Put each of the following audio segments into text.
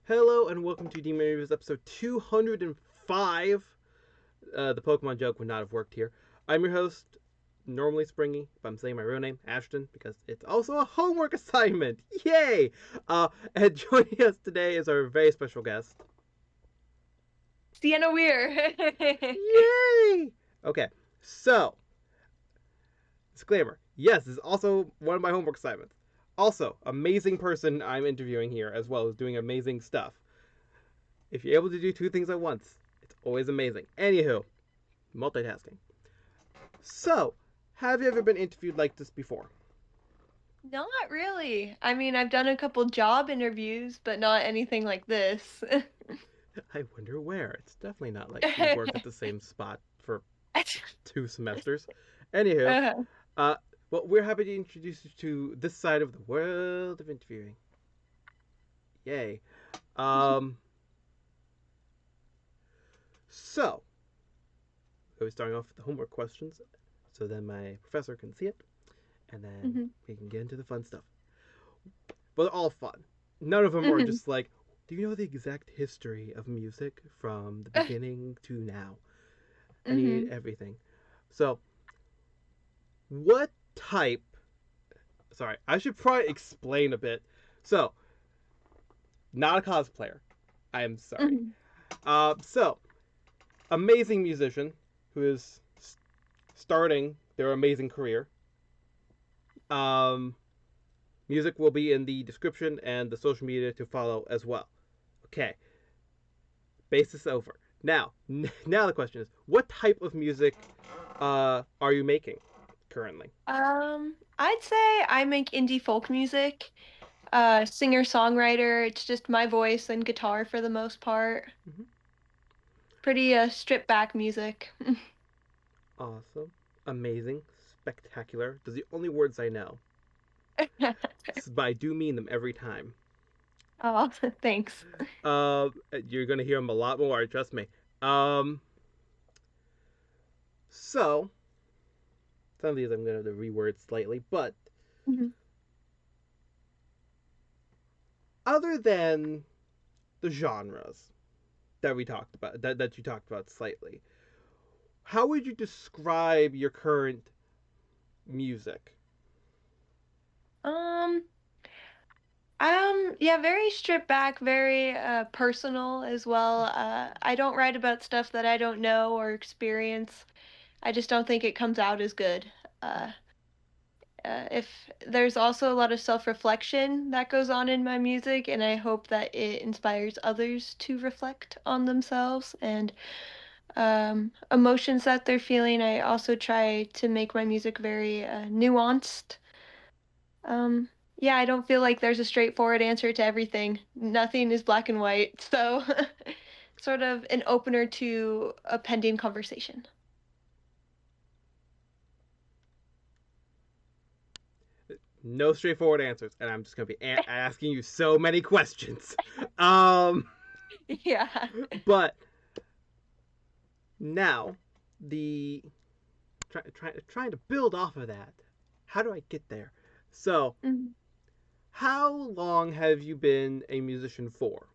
Hello and welcome to Demon Reviews episode 205. The Pokemon joke would not have worked here. I'm your host, normally Springy, but I'm saying my real name, Ashton, because it's also a homework assignment. Yay! And joining us today is our very special guest. Sienna Wier. Yay! Okay, so, disclaimer. Yes, this is also one of my homework assignments. Also, amazing person I'm interviewing here as well as doing amazing stuff. If you're able to do two things at once, it's always amazing. Anywho, multitasking. So, have you ever been interviewed like this before? Not really. I mean, I've done a couple job interviews, but not anything like this. I wonder where. It's definitely not like we worked at the same spot for 2 semesters. Anywho, uh, uh, well, we're happy to introduce you to this side of the world of interviewing. Yay. Um, so, we'll be starting off with the homework questions, so then my professor can see it, and then mhm, we can get into the fun stuff. But they're all fun. None of them are mhm. just like, do you know the exact history of music from the beginning to now? Any Mhm. everything. So, what type? Sorry, I should probably explain a bit. So, not a cosplayer. I am sorry. Mhm. So amazing musician who is starting their amazing career. Um, Music will be in the description and the social media to follow as well. Okay, basis over. Now the question is, what type of music are you making currently? I'd say I make indie folk music. Singer-songwriter. It's just my voice and guitar for the most part. Mm-hmm. Pretty stripped back music. Awesome, amazing, spectacular. Those are the only words I know, but I do mean them every time. Oh, thanks. You're gonna hear them a lot more. Trust me. Um, so some of these I'm gonna have to reword slightly, but Mhm. other than the genres that you talked about slightly, how would you describe your current music? Um, yeah, very stripped back, very personal as well. I don't write about stuff that I don't know or experience. I just don't think it comes out as good. Uh, if there's also a lot of self-reflection that goes on in my music, and I hope that it inspires others to reflect on themselves and emotions that they're feeling. I also try to make my music very nuanced. Um, yeah, I don't feel like there's a straightforward answer to everything. Nothing is black and white. So, sort of an opener to a pending conversation. No straightforward answers, and I'm just gonna be asking you so many questions. Um, Yeah. but now the trying to build off of that. How do I get there? So, Mhm. how long have you been a musician for?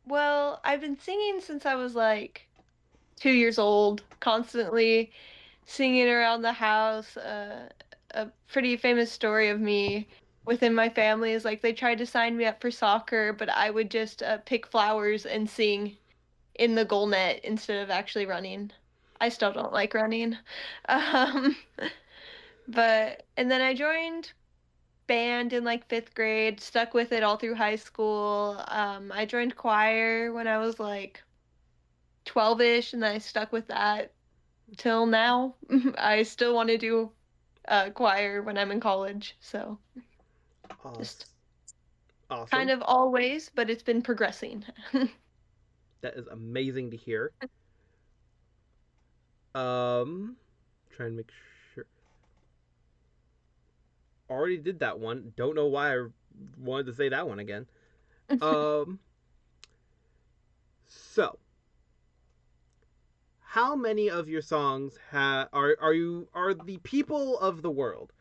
Well, I've been singing since I was like 2 years old, constantly singing around the house. A pretty famous story of me within my family is like they tried to sign me up for soccer, but I would just pick flowers and sing in the goal net instead of actually running. I still don't like running. Um, but and then I joined band in like fifth grade, stuck with it all through high school. I joined choir when I was like 12-ish, and then I stuck with that till now. I still want to do choir when I'm in college, so just kind Awesome. of always, but it's been progressing. That is amazing to hear. Um, Trying to make sure. Already did that one. Don't know why I wanted to say that one again. Um, so how many of your songs are the people of the world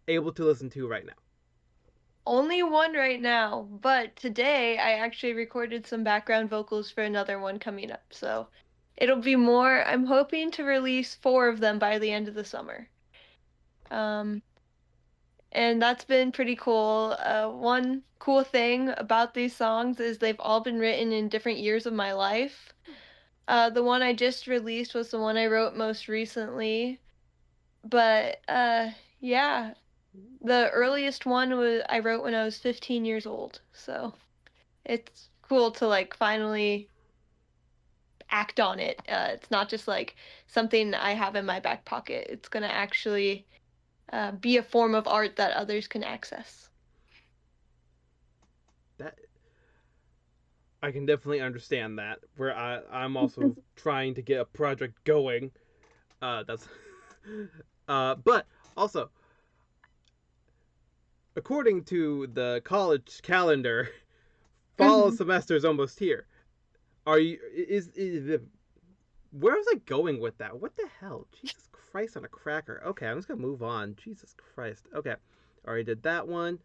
able to listen to right now? Only one right now, but today I actually recorded some background vocals for another one coming up. So it'll be more. I'm hoping to release four of them by the end of the summer. Um, and that's been pretty cool. One cool thing about these songs is they've all been written in different years of my life. The one I just released was the one I wrote most recently. But yeah, the earliest one was I wrote when I was 15 years old. So it's cool to like finally act on it. It's not just like something I have in my back pocket. It's gonna actually be a form of art that others can access. That I can definitely understand that. Where I'm also trying to get a project going. That's but also according to the college calendar, fall Hmm. semester is almost here. Are you is where was I going with that? What the hell? Jesus Christ on a cracker. Okay, I'm just gonna move on. Jesus Christ. Okay. Already did that one.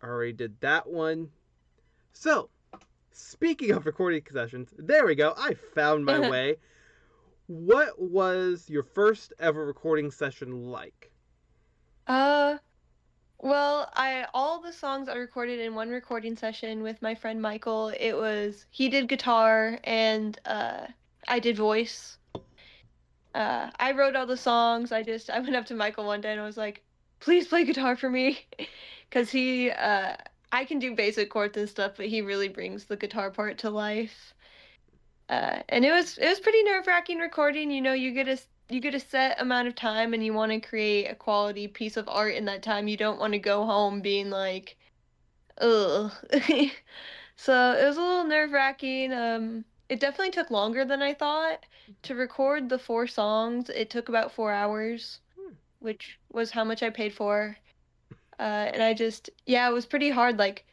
Already did that one. So, speaking of recording sessions, there we go. I found my way. What was your first ever recording session like? uh, well, I all the songs I recorded in one recording session with my friend Michael. It was he did guitar and I did voice. I wrote all the songs. I went up to Michael one day and I was like, "Please play guitar for me," because I can do basic chords and stuff, but he really brings the guitar part to life. And it was pretty nerve-wracking recording. You know, you get a set amount of time and you want to create a quality piece of art in that time. You don't want to go home being like, ugh. So it was a little nerve-wracking. It definitely took longer than I thought. To record the four songs, it took about 4 hours, Hmm. which was how much I paid for. And yeah, it was pretty hard. Like,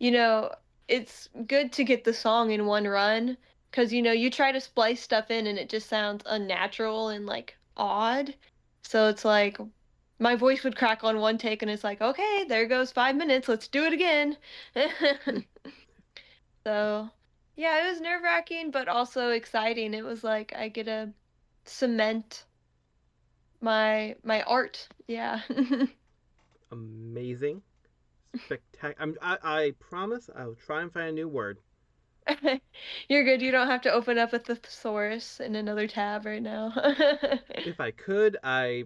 you know, it's good to get the song in one run, because, you know, you try to splice stuff in and it just sounds unnatural and like odd. So it's like my voice would crack on one take and it's like, okay, there goes 5 minutes, let's do it again. Hmm. So, yeah, it was nerve-wracking, but also exciting. It was like I get to cement my art. Yeah. Amazing. Spectacular. I promise I will try and find a new word. You're good. You don't have to open up a thesaurus in another tab right now. If I could, I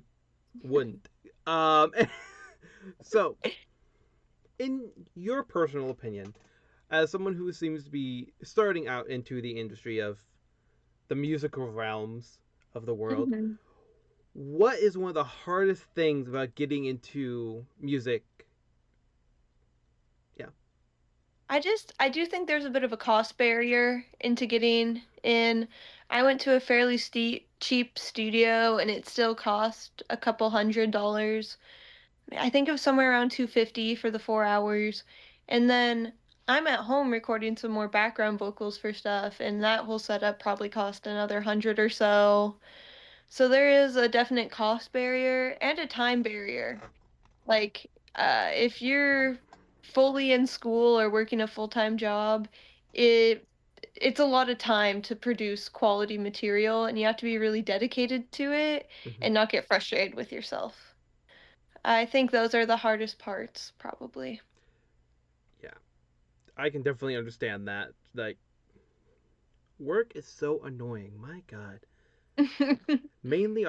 wouldn't. Um, so, in your personal opinion, as someone who seems to be starting out into the industry of the musical realms of the world, Mhm. what is one of the hardest things about getting into music? Yeah. I do think there's a bit of a cost barrier into getting in. I went to a fairly cheap studio and it still cost a couple $100. I think it was somewhere around 250 for the 4 hours. And then I'm at home recording some more background vocals for stuff, and that whole setup probably cost another 100 or so. So there is a definite cost barrier and a time barrier. Like, if you're fully in school or working a full-time job, it it's a lot of time to produce quality material, and you have to be really dedicated to it Hmm. and not get frustrated with yourself. I think those are the hardest parts, probably. Yeah. I can definitely understand that. Like, work is so annoying. My God. Mainly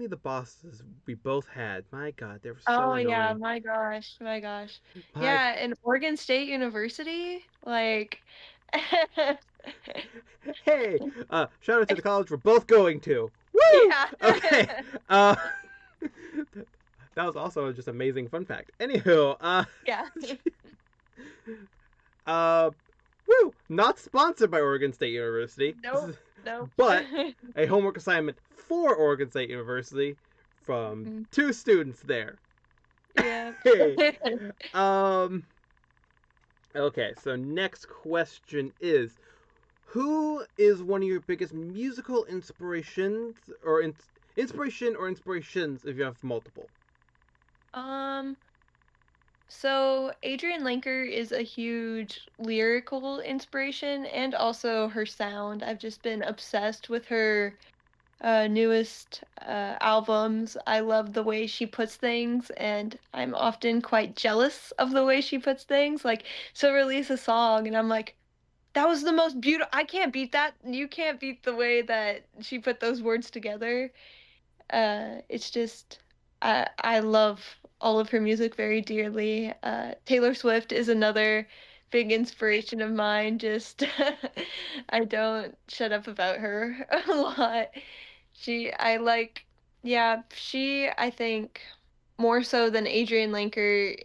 the bosses we both had. My God, they were so Oh yeah, annoying. my gosh, my gosh. My Yeah, and Oregon State University, like hey, shout out to the college we're both going to. Woo! yeah. Okay. Uh, that was also just amazing fun fact. Anywho, Yeah. uh, woo! Not sponsored by Oregon State University. This Nope, is, nope. but a homework assignment for Oregon State University from Mhm. two students there. Yeah. Hey, um, okay. So next question is, who is one of your biggest musical inspirations or inspirations if you have multiple? Um, So Adrienne Lenker is a huge lyrical inspiration and also her sound. I've just been obsessed with her newest albums. I love the way she puts things, and I'm often quite jealous of the way she puts things. Like, she'll release a song, and I'm like, that was the most beautiful. I can't beat that. You can't beat the way that she put those words together. It's just I love all of her music very dearly. Taylor Swift is another big inspiration of mine. Just I don't shut up about her a lot. I like, yeah, she, I think, more so than Adrienne Lenker,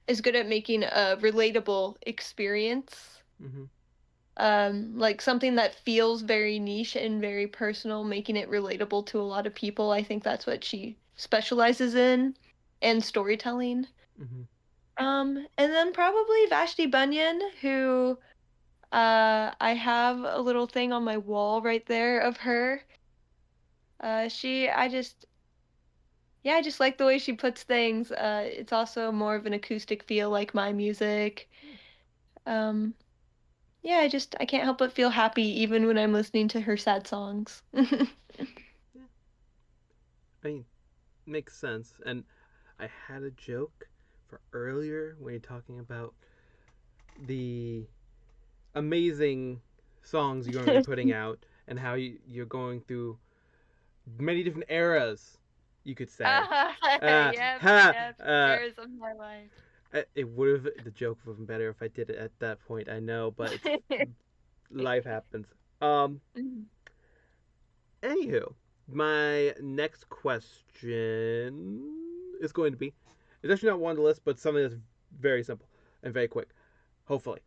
is good at making a relatable experience. Mm-hmm. Like something that feels very niche and very personal, making it relatable to a lot of people. I think that's what she specializes in, and storytelling. Mm-hmm. And then probably Vashti Bunyan, who I have a little thing on my wall right there of her. I just, yeah, I just like the way she puts things. It's also more of an acoustic feel like my music. Um, yeah, I can't help but feel happy even when I'm listening to her sad songs. Yeah, I mean, makes sense. And I had a joke for earlier when you're talking about the amazing songs you're going to be putting out and how you're going through many different eras, you could say. Yep, Ha! yep, eras of my life. It would have, the joke would have been better if I did it at that point, I know, but it's life happens. Um, Mhm. Anywho, my next question is going to be, it's actually not one on the list, but something that's very simple and very quick. Hopefully.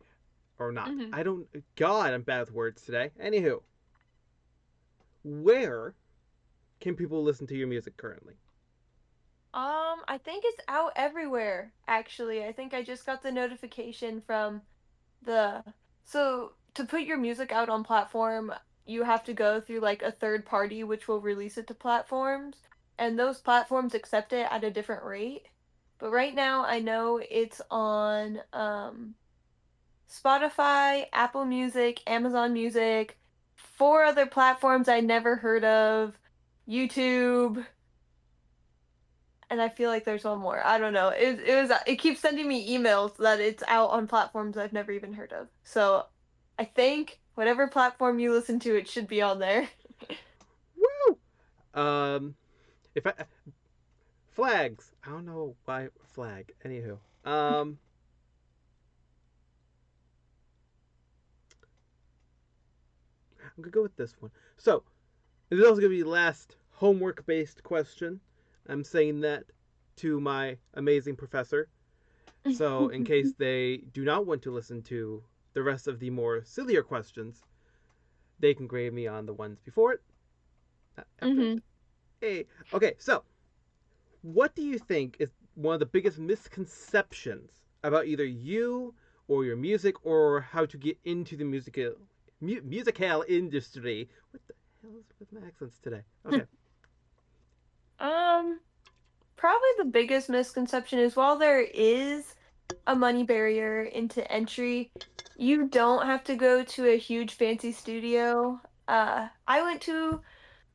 Or not. Mhm. I don't, God, I'm bad with words today. Anywho, where can people listen to your music currently? I think it's out everywhere, actually. I think I just got the notification from the so to put your music out on platform, you have to go through like a third party which will release it to platforms, and those platforms accept it at a different rate. But right now I know it's on Spotify, Apple Music, Amazon Music, four other platforms I never heard of, YouTube, and I feel like there's one more. I don't know. It keeps sending me emails that it's out on platforms I've never even heard of. So I think whatever platform you listen to, it should be on there. Woo! Um, if I, flags. I don't know why flag. Anywho, I'm gonna go with this one. So, this is also gonna be the last homework-based question. I'm saying that to my amazing professor. So, in case they do not want to listen to the rest of the more sillier questions, they can grade me on the ones before it, after it. Hmm. Hey, okay. So, what do you think is one of the biggest misconceptions about either you or your music or how to get into the musical industry? What the hell is with my accents today? Okay. Um, Probably the biggest misconception is while there is a money barrier into entry, you don't have to go to a huge fancy studio. I went to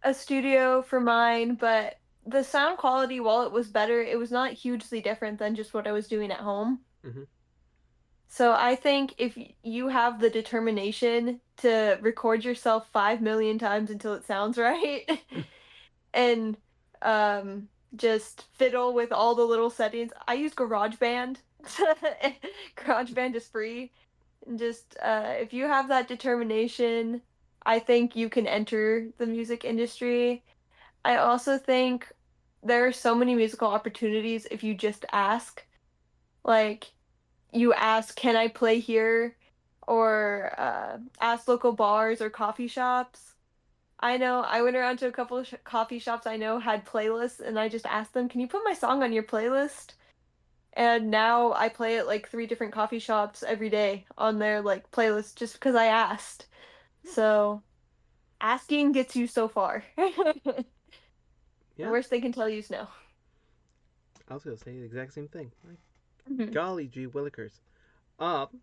a studio for mine, but the sound quality, while it was better, it was not hugely different than just what I was doing at home. Mm-hmm. So I think if you have the determination to record yourself 5 million times until it sounds right, and um, just fiddle with all the little settings. I use GarageBand. GarageBand is free. And just if you have that determination, I think you can enter the music industry. I also think there are so many musical opportunities if you just ask. Like, you ask, can I play here? Or ask local bars or coffee shops. I know I went around to a couple of coffee shops I know had playlists, and I just asked them, can you put my song on your playlist? And now I play at like three different coffee shops every day on their like playlist just because I asked. So asking gets you so far. The Yeah. worst they can tell you is no. I was gonna say the exact same thing. Like, Mhm. golly gee willikers. Um,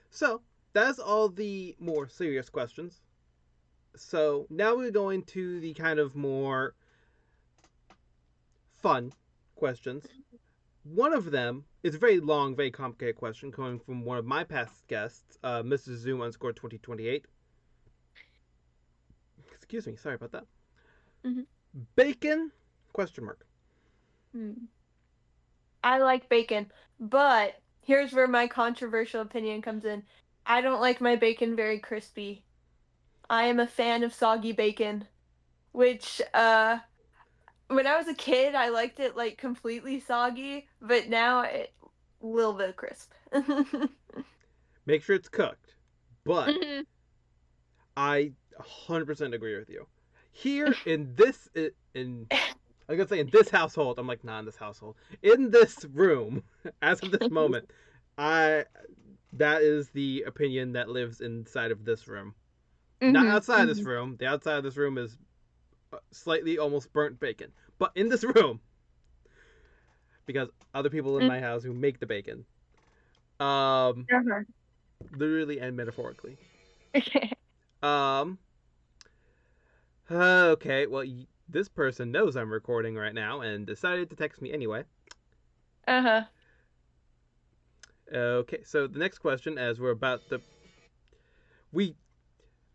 so that's all the more serious questions. So now we're going to the kind of more fun questions. One of them is a very long, very complicated question coming from one of my past guests, Mrs. Zoom underscore 2028. Excuse me, sorry about that. Mhm. Bacon? Question mark. Mm. I like bacon, but here's where my controversial opinion comes in. I don't like my bacon very crispy. I am a fan of soggy bacon, which when I was a kid I liked it like completely soggy, but now a little bit crisp. Make sure it's cooked. But Mhm. I 100% agree with you. Here in this, in I was gonna say in this household, I'm like, not in this household. In this room, as of this moment, I that is the opinion that lives inside of this room. Not Mhm. outside of this Mhm. room. The outside of this room is slightly almost burnt bacon. But in this room, because other people in Mhm. my house who make the bacon, um, Uh-huh. literally and metaphorically. Okay. Um, okay, well, this person knows I'm recording right now and decided to text me anyway. Uh-huh. Okay, so the next question, as we're about to, we,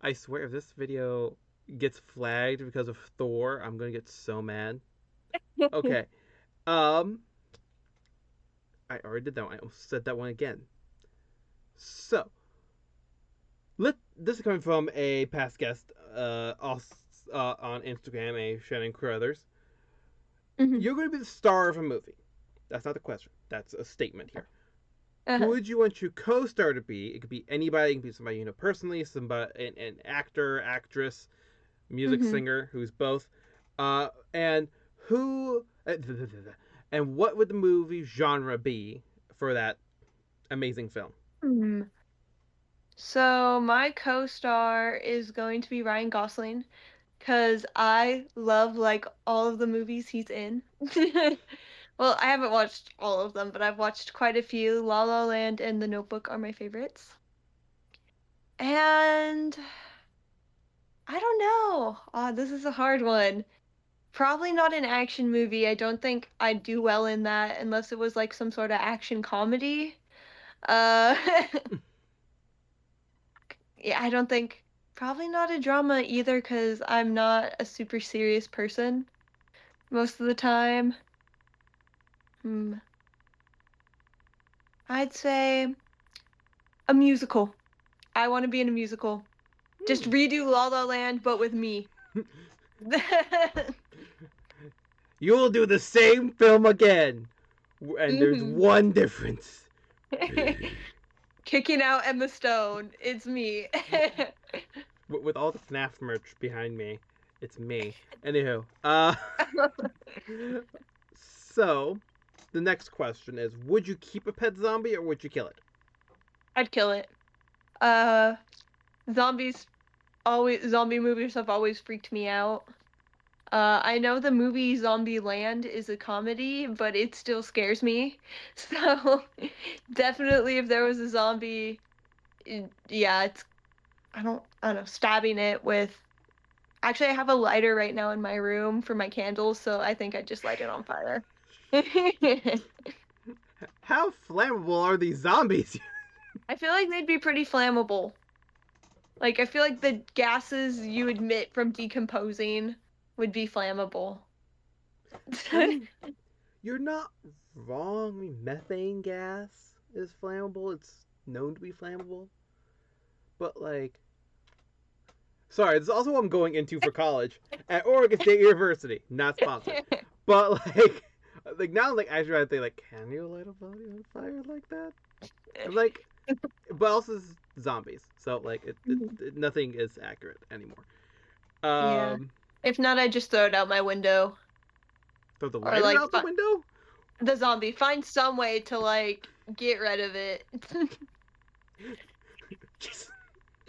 I swear, if this video gets flagged because of Thor, I'm gonna get so mad. Okay, um, I already did that one. I almost said that one again. So, this is coming from a past guest, on Instagram, a Shannon Carruthers. Mhm. You're gonna be the star of a movie. That's not the question. That's a statement here. Who Uh-huh. would you want your co-star to be? It could be anybody. It could be somebody you know personally, somebody, an actor, actress, music Mhm. singer who's both. And who and what would the movie genre be for that amazing film? Hmm. So my co-star is going to be Ryan Gosling because I love like all of the movies he's in. Well, I haven't watched all of them, but I've watched quite a few. La La Land and The Notebook are my favorites. And I don't know. This is a hard one. Probably not an action movie. I don't think I'd do well in that unless it was like some sort of action comedy. Uh, yeah, I don't think. Probably not a drama either because I'm not a super serious person most of the time. Hmm. I'd say a musical. I want to be in a musical. Just Hmm. redo La La Land, but with me. You will do the same film again, and there's Hmm. one difference. Kicking out Emma Stone. It's me. With all the FNAF merch behind me, it's me. Anywho, so the next question is: would you keep a pet zombie or would you kill it? I'd kill it. Uh, zombies zombie movies have always freaked me out. I know the movie Zombie Land is a comedy, but it still scares me. So definitely if there was a zombie, yeah, it's I don't know, stabbing it with actually I have a lighter right now in my room for my candles, so I think I'd just light it on fire. How flammable are these zombies? I feel like they'd be pretty flammable. Like I feel like the gases you emit from decomposing would be flammable. I mean, you're not wrong. I mean, methane gas is flammable. It's known to be flammable. But, like, sorry, this is also what I'm going into for college at Oregon State University. Not sponsored. But, like now, like, actually, I think, like, can you light a body on fire like that? Like, but also zombies. So, like, nothing is accurate anymore. Yeah. Um, If not, I just throw it out my window. throw the Or lighter like out the window? the zombie. Find some way to like get rid of it. just,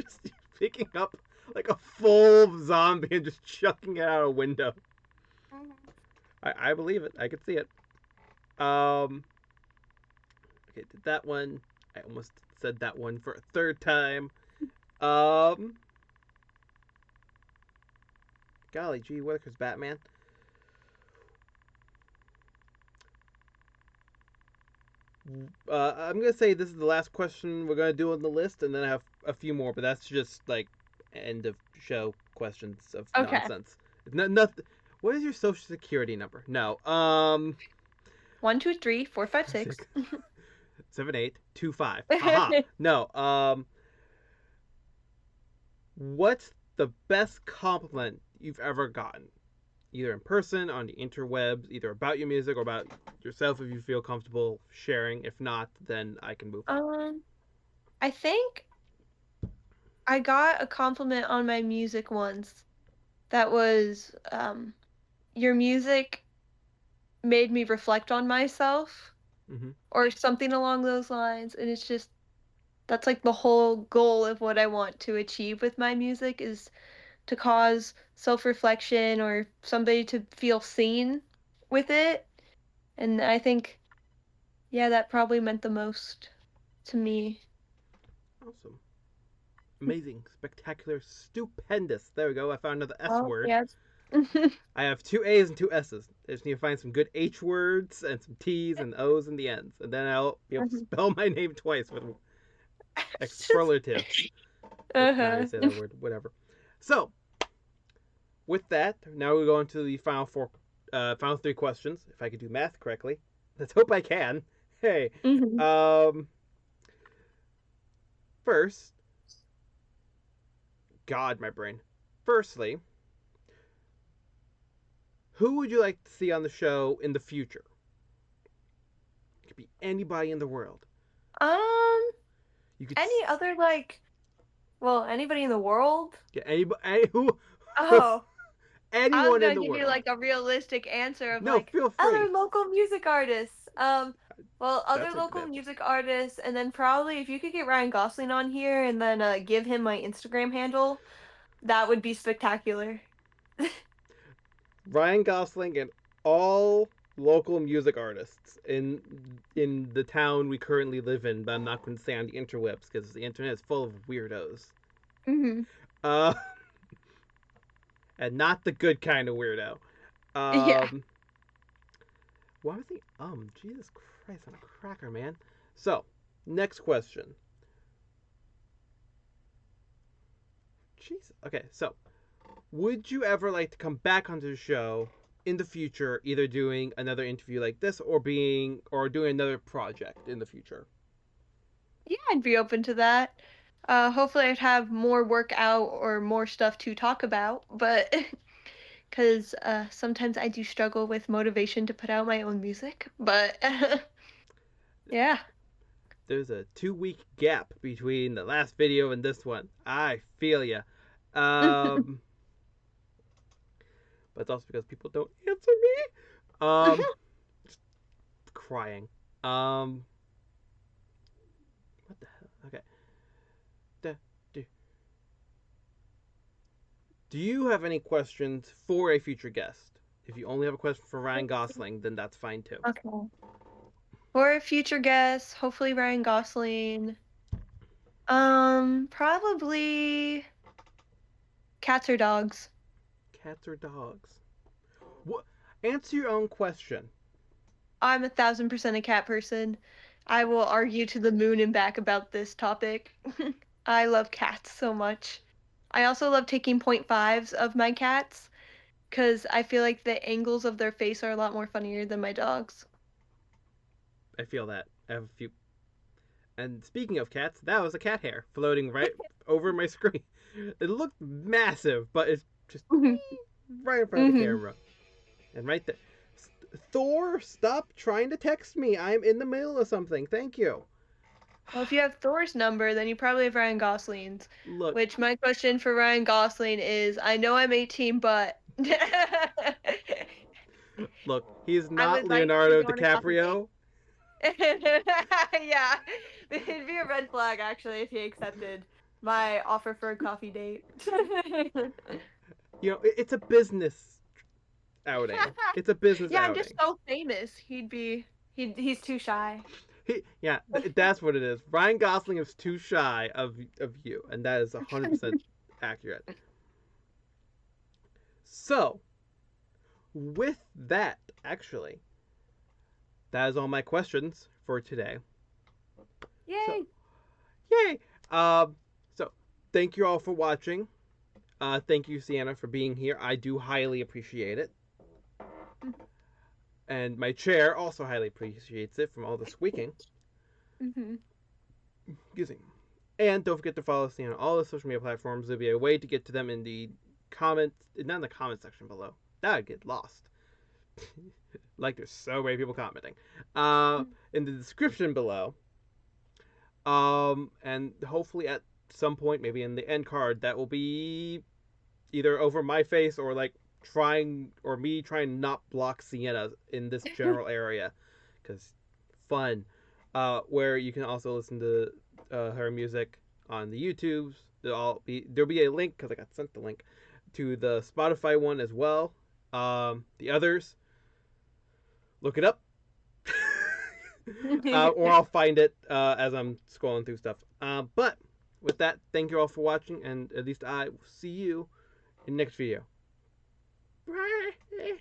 just picking up like a full zombie and just chucking it out a window. I believe it. I could see it. Um, okay, did that one. I almost said that one for a third time. Um, golly gee willikers, Batman. I'm gonna say this is the last question we're gonna do on the list, and then I have a few more, but that's just like end of show questions of Okay. nonsense. No, nothing. What is your social security number? No. 1, 2, 3, 4, 5, 6. 6, 7, 8, 2, 5. Haha. No. What's the best compliment you've ever gotten? Either in person, on the interwebs, either about your music or about yourself if you feel comfortable sharing. If not, then I can move on. Um, I think I got a compliment on my music once that was your music made me reflect on myself Mm-hmm. or something along those lines, and it's just that's like the whole goal of what I want to achieve with my music is to cause self-reflection or somebody to feel seen with it. And I think, yeah, that probably meant the most to me. Awesome. Amazing. Spectacular. Stupendous. There we go. I found another S Oh, word. yes. I have two A's and two S's. I just need to find some good H words and some T's and O's in the ends. And then I'll be able to spell my name twice with It's just superlatives. But not gonna uh-huh. say that word. Whatever. So, with that, now we go into the final three questions. If I could do math correctly, let's hope I can. Hey, Mhm. um, first, God, my brain. Firstly, who would you like to see on the show in the future? It could be anybody in the world. Um, You could any other like, well, anybody in the world? get anybody who, Oh, I was anyone in gonna the give you world. like a realistic answer of No, like feel other free. local music artists. Well, other That's local example. music artists, and then probably if you could get Ryan Gosling on here and then give him my Instagram handle, that would be spectacular. Ryan Gosling and all local music artists in the town we currently live in, but I'm not going to say on the interwebs because the internet is full of weirdos. Hmm. Uh, and not the good kind of weirdo. Yeah. Um, why was he? Jesus Christ, I'm a cracker, man. So, next question. Jesus. Okay, so would you ever like to come back onto the show in the future, either doing another interview like this or doing another project in the future? Yeah, I'd be open to that. Hopefully I'd have more work out or more stuff to talk about, but because sometimes I do struggle with motivation to put out my own music, but yeah. There's a 2 week gap between the last video and this one. I feel ya. Um, but it's also because people don't answer me. Just crying. Um, what the hell? Okay. Da- Do do you have any questions for a future guest? If you only have a question for Ryan Gosling, then that's fine too. Okay. For a future guest, hopefully Ryan Gosling. Probably cats or dogs. Cats or dogs? What? Answer your own question. I'm 1,000% a cat person. I will argue to the moon and back about this topic. I love cats so much. I also love taking point fives of my cats because I feel like the angles of their face are a lot more funnier than my dog's. I feel that. I have a few. And speaking of cats, that was a cat hair floating right over my screen. It looked massive, but it's just Mhm. right in front of the Mhm. camera. And right there. Thor, stop trying to text me. I'm in the middle of something. Thank you. Well, if you have Thor's number, then you probably have Ryan Gosling's. Look, Which my question for Ryan Gosling is, I know I'm 18, but look, he's I not would like to Leonardo go on a coffee date. DiCaprio. Yeah, it'd be a red flag actually if he accepted my offer for a coffee date. You know, it's a business outing. It's a business Yeah, I'm just outing. so famous. He'd be. He's too shy. Yeah, that's what it is. Ryan Gosling is too shy of you, and that is 100% accurate. So, with that, actually, that is all my questions for today. So, Yay! yay! Um, so thank you all for watching. Thank you, Sienna, for being here. I do highly appreciate it. And my chair also highly appreciates it from all the squeaking. Mm-hmm. Excuse me. And don't forget to follow us on all the social media platforms. There'll be a way to get to them in the comments, not in the comment section below. That would get lost. Like there's so many people commenting. In the description below. And hopefully at some point, maybe in the end card, that will be either over my face or like trying or me trying not block Sienna in this general area, because fun. Where you can also listen to her music on the YouTubes. There'll be a link because I got sent the link to the Spotify one as well. The others, look it up. Or I'll find it as I'm scrolling through stuff. But with that, thank you all for watching, and at least I will see you in the next video. Bye.